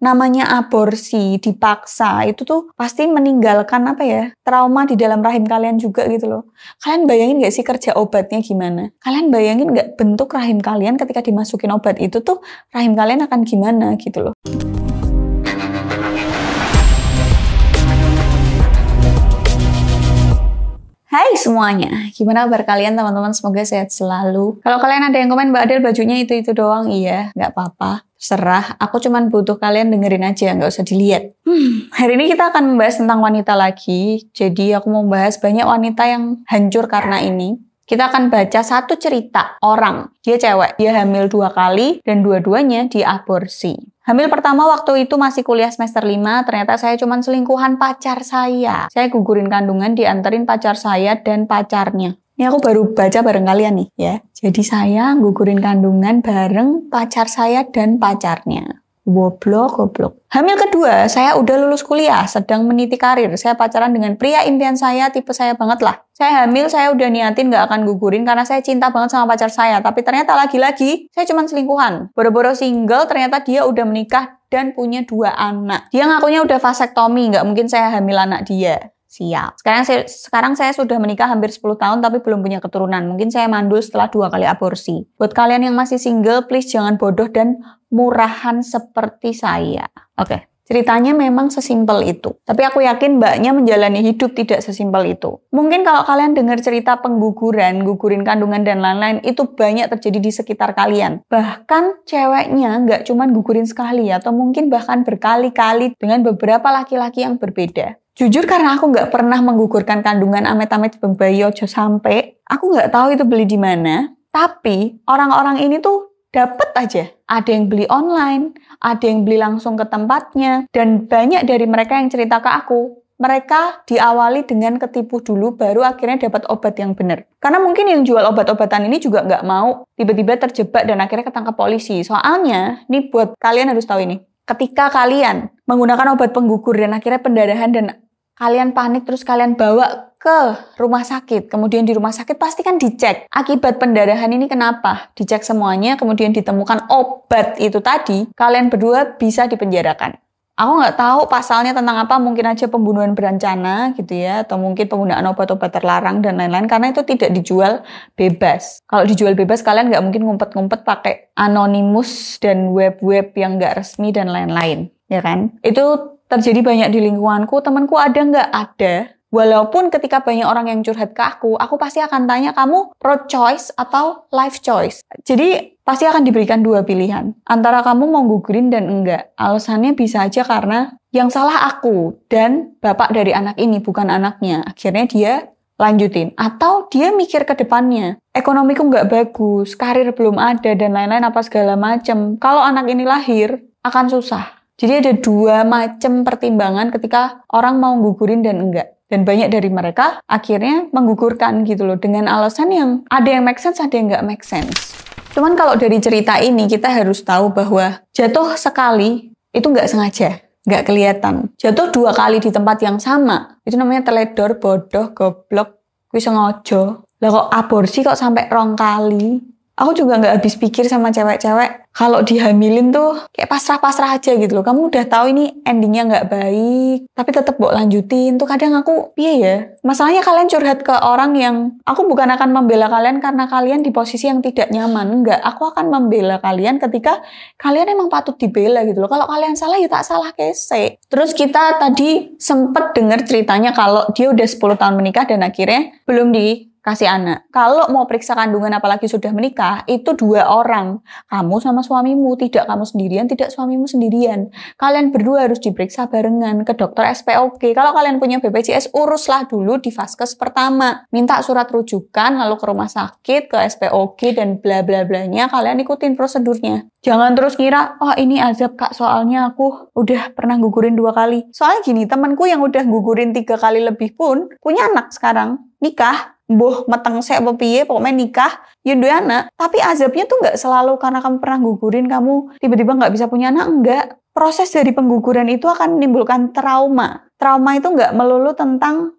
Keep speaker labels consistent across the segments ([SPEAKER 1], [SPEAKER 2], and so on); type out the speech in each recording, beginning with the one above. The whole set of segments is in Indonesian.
[SPEAKER 1] namanya aborsi, dipaksa, itu tuh pasti meninggalkan trauma di dalam rahim kalian juga gitu loh. Kalian bayangin gak sih kerja obatnya gimana? Kalian bayangin gak bentuk rahim kalian ketika dimasukin obat itu tuh rahim kalian akan gimana gitu loh. Hai semuanya, gimana kabar kalian teman-teman? Semoga sehat selalu. Kalau kalian ada yang komen, Mbak Adel bajunya itu doang, iya, nggak apa-apa. Serah, aku cuman butuh kalian dengerin aja, nggak usah dilihat. Hari ini kita akan membahas tentang wanita lagi. Jadi aku mau bahas banyak wanita yang hancur karena ini. Kita akan baca satu cerita orang. Dia cewek, dia hamil 2 kali dan dua-duanya diaborsi. Hamil pertama waktu itu masih kuliah semester 5, ternyata saya cuman selingkuhan pacar saya. Saya gugurin kandungan, dianterin pacar saya dan pacarnya. Ini aku baru baca bareng kalian nih ya. Jadi saya gugurin kandungan bareng pacar saya dan pacarnya. Goblok. Hamil kedua, saya udah lulus kuliah, sedang meniti karir. Saya pacaran dengan pria impian saya, tipe saya banget lah. Saya hamil, saya udah niatin gak akan gugurin karena saya cinta banget sama pacar saya. Tapi ternyata lagi-lagi, saya cuma selingkuhan. Boro-boro single, ternyata dia udah menikah dan punya 2 anak. Dia ngakunya udah vasektomi, gak mungkin saya hamil anak dia. Siap. Sekarang saya sudah menikah hampir 10 tahun tapi belum punya keturunan. Mungkin saya mandul setelah 2 kali aborsi. Buat kalian yang masih single, please jangan bodoh dan murahan seperti saya. Oke. Ceritanya memang sesimpel itu. Tapi aku yakin mbaknya menjalani hidup tidak sesimpel itu. Mungkin kalau kalian dengar cerita pengguguran, gugurin kandungan dan lain-lain, itu banyak terjadi di sekitar kalian. Bahkan ceweknya nggak cuma gugurin sekali atau mungkin bahkan berkali-kali dengan beberapa laki-laki yang berbeda. Jujur karena aku nggak pernah menggugurkan kandungan amit-amit bayi ojo sampai, aku nggak tahu itu beli di mana. Tapi orang-orang ini tuh dapet aja. Ada yang beli online, ada yang beli langsung ke tempatnya, dan banyak dari mereka yang cerita ke aku. Mereka diawali dengan ketipu dulu, baru akhirnya dapat obat yang benar. Karena mungkin yang jual obat-obatan ini juga nggak mau tiba-tiba terjebak dan akhirnya ketangkap polisi. Soalnya, nih buat kalian harus tahu ini. Ketika kalian menggunakan obat penggugur dan akhirnya pendarahan dan kalian panik terus kalian bawa ke rumah sakit. Kemudian di rumah sakit pasti kan dicek. Akibat pendarahan ini kenapa? Dicek semuanya, kemudian ditemukan obat itu tadi. Kalian berdua bisa dipenjarakan. Aku nggak tahu pasalnya tentang apa, mungkin aja pembunuhan berencana gitu ya, atau mungkin penggunaan obat-obat terlarang dan lain-lain, karena itu tidak dijual bebas. Kalau dijual bebas, kalian nggak mungkin ngumpet-ngumpet pakai anonimus dan web-web yang nggak resmi dan lain-lain, ya kan? Itu terjadi banyak di lingkunganku, temanku ada nggak? Ada. Walaupun ketika banyak orang yang curhat ke aku pasti akan tanya, kamu pro-choice atau life choice? Jadi, pasti akan diberikan 2 pilihan. Antara kamu mau gugurin dan enggak. Alasannya bisa aja karena yang salah aku dan bapak dari anak ini, bukan anaknya. Akhirnya dia lanjutin. Atau dia mikir ke depannya. Ekonomiku nggak bagus, karir belum ada, dan lain-lain apa segala macem. Kalau anak ini lahir, akan susah. Jadi ada 2 macam pertimbangan ketika orang mau gugurin dan enggak. Dan banyak dari mereka akhirnya menggugurkan gitu loh. Dengan alasan yang ada yang make sense, ada yang nggak make sense. Cuman kalau dari cerita ini kita harus tahu bahwa jatuh sekali itu nggak sengaja. Nggak kelihatan. Jatuh 2 kali di tempat yang sama. Itu namanya teledor, bodoh, goblok, kuwi sengaja. Lah kok aborsi kok sampai 2 kali? Aku juga nggak habis pikir sama cewek-cewek. Kalau dihamilin tuh kayak pasrah-pasrah aja gitu loh. Kamu udah tahu ini endingnya nggak baik, tapi tetap mau lanjutin. Tuh kadang aku, piye ya? Masalahnya kalian curhat ke orang yang, aku bukan akan membela kalian karena kalian di posisi yang tidak nyaman. Enggak, aku akan membela kalian ketika kalian emang patut dibela gitu loh. Kalau kalian salah, ya tak salah kese. Terus kita tadi sempet dengar ceritanya kalau dia udah 10 tahun menikah dan akhirnya belum dikasih anak. Kalau mau periksa kandungan apalagi sudah menikah, itu 2 orang. Kamu sama suamimu, tidak kamu sendirian, tidak suamimu sendirian. Kalian berdua harus diperiksa barengan ke dokter SPOG. Kalau kalian punya BPJS, uruslah dulu di vaskes pertama. Minta surat rujukan, lalu ke rumah sakit, ke SPOG, dan bla bla blanya. Kalian ikutin prosedurnya. Jangan terus ngira, oh ini azab kak, soalnya aku udah pernah gugurin 2 kali. Soalnya gini, temanku yang udah gugurin 3 kali lebih pun punya anak sekarang. Nikah, mbuh meteng sek apa piye, pokoknya nikah, yuk dua anak. Tapi azabnya tuh nggak selalu karena kamu pernah gugurin, kamu tiba-tiba nggak bisa punya anak, enggak. Proses dari pengguguran itu akan menimbulkan trauma. Trauma itu nggak melulu tentang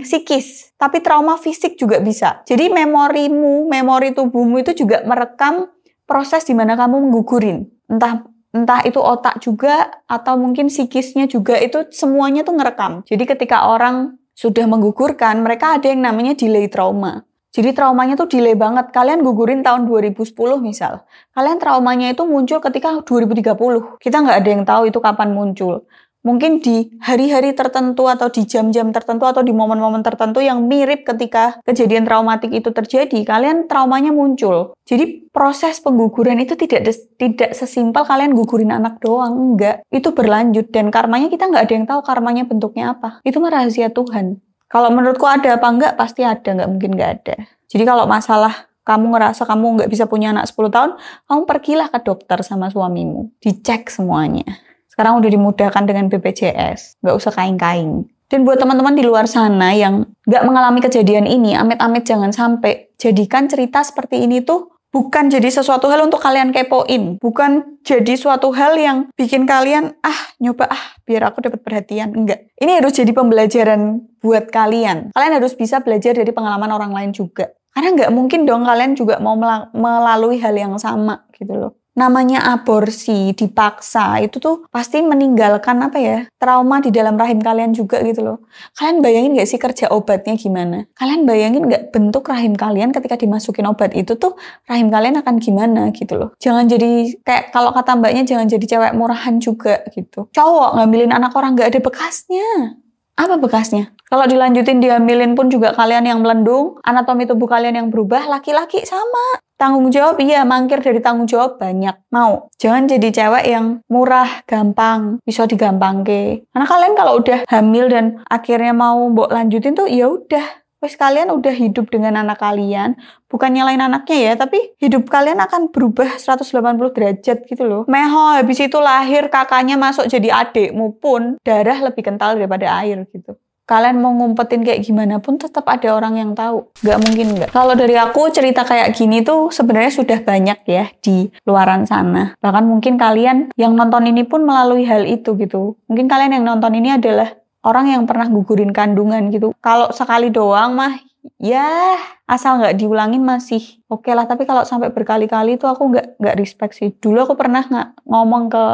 [SPEAKER 1] psikis, tapi trauma fisik juga bisa. Jadi memori tubuhmu itu juga merekam proses di mana kamu menggugurin. Entah Entah itu otak juga atau mungkin psikisnya juga, itu semuanya tuh ngerekam. Jadi ketika orang sudah menggugurkan, mereka ada yang namanya delay trauma. Jadi traumanya tuh delay banget. Kalian gugurin tahun 2010 misal. Kalian traumanya itu muncul ketika 2030. Kita nggak ada yang tahu itu kapan muncul. Mungkin di hari-hari tertentu atau di jam-jam tertentu atau di momen-momen tertentu yang mirip ketika kejadian traumatik itu terjadi, kalian traumanya muncul. Jadi proses pengguguran itu tidak sesimpel kalian gugurin anak doang, enggak. Itu berlanjut dan karmanya kita nggak ada yang tahu karmanya bentuknya apa. Itu mah rahasia Tuhan. Kalau menurutku ada apa enggak, pasti ada, nggak mungkin nggak ada. Jadi kalau masalah kamu ngerasa kamu nggak bisa punya anak 10 tahun, kamu pergilah ke dokter sama suamimu. Dicek semuanya. Sekarang udah dimudahkan dengan BPJS, nggak usah kaing-kaing. Dan buat teman-teman di luar sana yang nggak mengalami kejadian ini, amit-amit jangan sampai. Jadikan cerita seperti ini tuh bukan jadi sesuatu hal untuk kalian kepoin. Bukan jadi suatu hal yang bikin kalian, nyoba biar aku dapat perhatian. Enggak. Ini harus jadi pembelajaran buat kalian. Kalian harus bisa belajar dari pengalaman orang lain juga. Karena nggak mungkin dong kalian juga mau melalui hal yang sama gitu loh. Namanya aborsi, dipaksa, itu tuh pasti meninggalkan trauma di dalam rahim kalian juga gitu loh. Kalian bayangin gak sih kerja obatnya gimana? Kalian bayangin gak bentuk rahim kalian ketika dimasukin obat itu tuh rahim kalian akan gimana gitu loh. Jangan jadi, kayak kalau kata mbaknya, jangan jadi cewek murahan juga gitu. Cowok ngambilin anak orang gak ada bekasnya. Apa bekasnya? Kalau dilanjutin dihamilin pun juga kalian yang melendung, anatomi tubuh kalian yang berubah, laki-laki sama. Tanggung jawab, iya, mangkir dari tanggung jawab banyak. Mau. Jangan jadi cewek yang murah, gampang, bisa digampangke. Karena kalian kalau udah hamil dan akhirnya mau mbok lanjutin tuh, ya udah. Wes kalian udah hidup dengan anak kalian. Bukan nyalain anaknya ya, tapi hidup kalian akan berubah 180 derajat gitu loh. Meho, habis itu lahir kakaknya masuk jadi adikmu pun, darah lebih kental daripada air gitu. Kalian mau ngumpetin kayak gimana pun tetap ada orang yang tahu. Nggak mungkin nggak. Kalau dari aku cerita kayak gini tuh sebenarnya sudah banyak ya di luaran sana. Bahkan mungkin kalian yang nonton ini pun melalui hal itu gitu. Mungkin kalian yang nonton ini adalah orang yang pernah gugurin kandungan gitu. Kalau sekali doang mah ya asal nggak diulangin masih oke lah. Tapi kalau sampai berkali-kali tuh aku nggak respect sih. Dulu aku pernah ngomong ke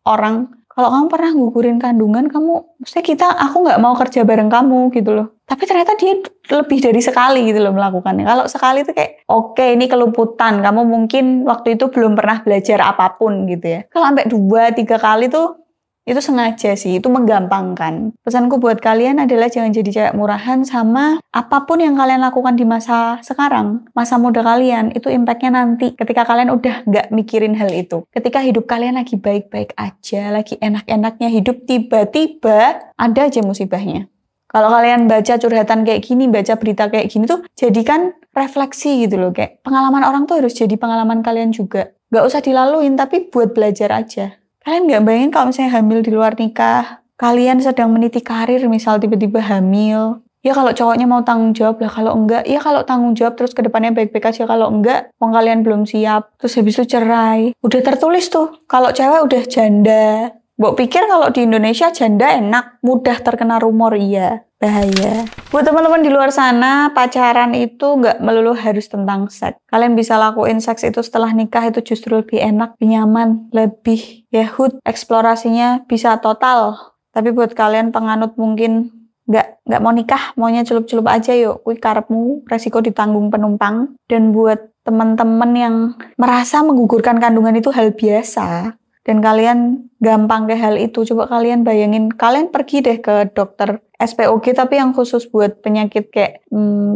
[SPEAKER 1] orang, kalau kamu pernah gugurin kandungan, aku nggak mau kerja bareng kamu gitu loh. Tapi ternyata dia lebih dari sekali gitu loh melakukannya. Kalau sekali tuh kayak, oke, ini keluputan. Kamu mungkin waktu itu belum pernah belajar apapun gitu ya. Kalau sampai 2-3 kali tuh, itu sengaja sih, itu menggampangkan. Pesanku buat kalian adalah jangan jadi cewek murahan, sama apapun yang kalian lakukan di masa sekarang, masa muda kalian, itu impactnya nanti ketika kalian udah nggak mikirin hal itu. Ketika hidup kalian lagi baik-baik aja, lagi enak-enaknya hidup, tiba-tiba ada aja musibahnya. Kalau kalian baca curhatan kayak gini, baca berita kayak gini tuh, jadikan refleksi gitu loh. Kayak pengalaman orang tuh harus jadi pengalaman kalian juga. Nggak usah dilaluin, tapi buat belajar aja. Kalian nggak bayangin kalau misalnya hamil di luar nikah, kalian sedang meniti karir, misal tiba-tiba hamil. Ya kalau cowoknya mau tanggung jawab lah, kalau enggak, ya kalau tanggung jawab terus ke depannya baik-baik aja. Kalau enggak, kalian belum siap, terus habis itu cerai. Udah tertulis tuh, kalau cewek udah janda. Mbok pikir kalau di Indonesia janda enak, mudah terkena rumor, iya. Bahaya. Buat teman-teman di luar sana, pacaran itu nggak melulu harus tentang seks. Kalian bisa lakuin seks itu setelah nikah, itu justru lebih enak, lebih nyaman, lebih yahut, eksplorasinya bisa total. Tapi buat kalian penganut mungkin nggak mau nikah, maunya celup-celup aja yuk, kuwi karepmu, resiko ditanggung penumpang. Dan buat teman-teman yang merasa menggugurkan kandungan itu hal biasa, dan kalian gampang ke hal itu, coba kalian bayangin, kalian pergi deh ke dokter SPOG tapi yang khusus buat penyakit kayak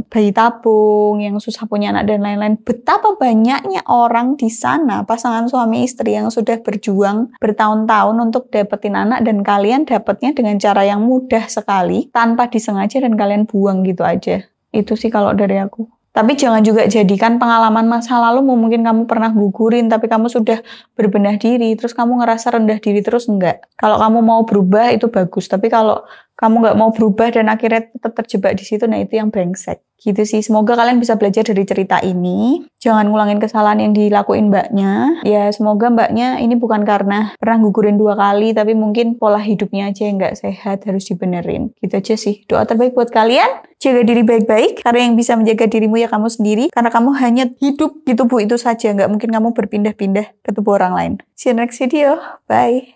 [SPEAKER 1] bayi tabung, yang susah punya anak dan lain-lain. Betapa banyaknya orang di sana, pasangan suami istri yang sudah berjuang bertahun-tahun untuk dapetin anak, dan kalian dapetnya dengan cara yang mudah sekali, tanpa disengaja, dan kalian buang gitu aja. Itu sih kalau dari aku. Tapi jangan juga jadikan pengalaman masa lalu, mungkin kamu pernah gugurin, tapi kamu sudah berbenah diri, terus kamu ngerasa rendah diri terus, enggak. Kalau kamu mau berubah, itu bagus. Tapi kalau kamu nggak mau berubah dan akhirnya tetap terjebak di situ, nah itu yang brengsek. Gitu sih, semoga kalian bisa belajar dari cerita ini. Jangan ngulangin kesalahan yang dilakuin mbaknya. Ya, semoga mbaknya ini bukan karena pernah gugurin 2 kali, tapi mungkin pola hidupnya aja yang nggak sehat, harus dibenerin. Gitu aja sih. Doa terbaik buat kalian. Jaga diri baik-baik, karena yang bisa menjaga dirimu ya kamu sendiri. Karena kamu hanya hidup di tubuh itu saja. Nggak mungkin kamu berpindah-pindah ke tubuh orang lain. See you next video. Bye.